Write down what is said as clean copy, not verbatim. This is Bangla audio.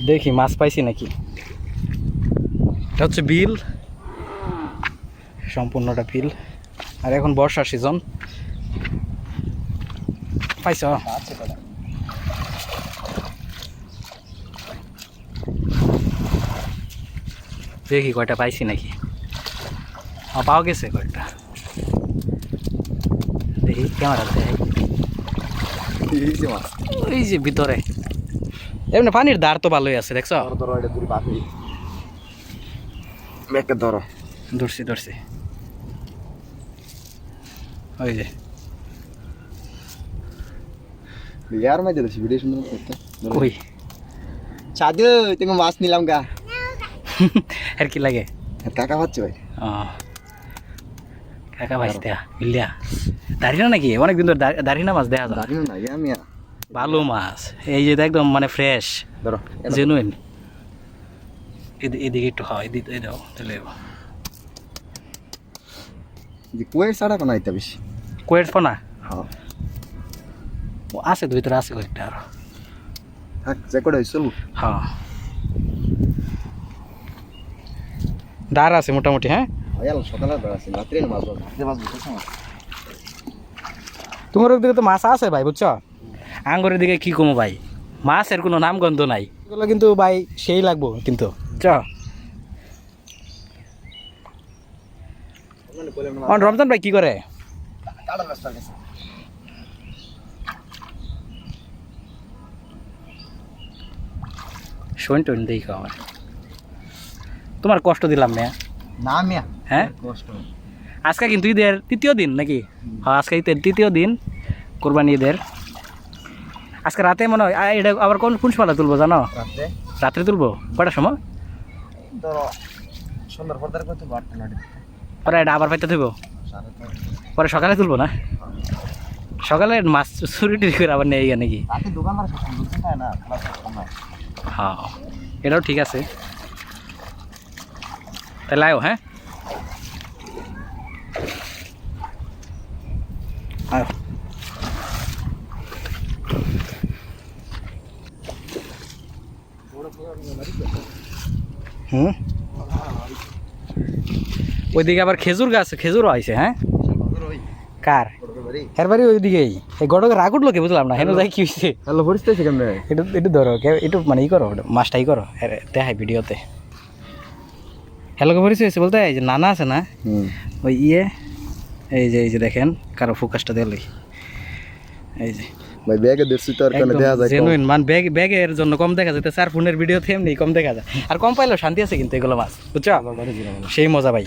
দেখি মাছ পাইছি নাকি। এটা হচ্ছে বিল, সম্পূর্ণটা বিল। আর এখন বর্ষার সিজন। পাইছ? দেখি কয়টা পাইছি নাকি। পাওয়া গেছে কয়েকটা। দেখি ক্যামেরাতে ওই যে ভিতরে এমনি পানির ধার তো ভালোই আছে, দেখছো? ধরছি ধরছি, ওই যে ওই চাঁদে তুমি মাছ নিলাম গা। আর কি লাগে টাকা পাচ্ছি ভাই। কাকা ভাই দেখা বুঝলিয়া দাঁড়িয়ে না নাকি? অনেকদিন ধরে দাঁড়িয়ে না মাছ দেখা যায়। দাঁড়িয়ে না আমি ভালো মাছ, এই যে একদম মানে ফ্রেশ ধরো জেনুইন। এদিকে একটু খাওয়া, এদিকে এই দাও তাহলে। যে কুয়ের ছাড়া কোনো আইতা বেশি কোয়েট ফোনা হ্যাঁ আছে তো ভিতরে, আছে কয়েকটা আরো। থাক যে করে চলবো। হ্যাঁ দাঁড় আছে মোটামুটি। হ্যাঁ সকালে বেড়াচ্ছি রাত্রে মাছ রাত্রে মাছ বুঝতেছ না। তোমার দিকে তো মাছ আছে ভাই, বুঝছো? আঙ্গুরের দিকে কি কমো ভাই, মাছের কোনো নামগন্ধ নাই। এগুলো কিন্তু ভাই সেই লাগবো কিন্তু। চ রমজান ভাই কি করে? শোন টোন দেখো আমার, তোমার কষ্ট দিলাম না না মিয়া। হ্যাঁ কষ্ট আজকে কিন্তু ঈদের তৃতীয় দিন নাকি? হ্যাঁ আজকে ঈদের তৃতীয় দিন, কোরবানি ঈদের। আজকে রাতে মনে হয় এটা আবার কোন সময় তুলবো জানো? রাত্রে রাত্রে তুলবো। কটার সময়? ধরো সুন্দর পর্দার করতে বাড়তে না পরে এটা আবার পাইতে তুলবো, পরে সকালে তুলবো না? সকালে মাছ চুরি টুরি করে আবার নেই নাকি? রাতে দোকানদার সব বুঝতে পায় না। হ্যাঁ এটাও ঠিক আছে, তাহলে আয়ো। হ্যাঁ আয়ো। হুম ওইদিকে আবার খেজুর গাছ, খেজুরও আইছে। হ্যাঁ কার? এর বাড়ি ওইদিকেই। এই গড়কে রাগ উঠলো কে বুঝলাম না, হেন যাই কি হয়েছে? হ্যালো পরিস্থিতি কেমন? একটু ধরো, একটু মানে ই করো, মাছটাই করো, দেখাই ভিডিওতে। হ্যালোকে পরিচয় হয়েছে বলতে এই যে নানা আছে না, ওই এই যে দেখেন কারো ফোকাসটা দিলে এই যে ভাই ব্যাগে দেখছি তো আর কেন দেখা যায় জেনুইন মান। ব্যাগের জন্য কম দেখা যায়, স্যার ফোনের ভিডিওতে এমনি কম দেখা যায়। আর কম পাইলেও শান্তি আছে কিন্তু এগুলো মাছ, বুঝছো? সেই মজা ভাই।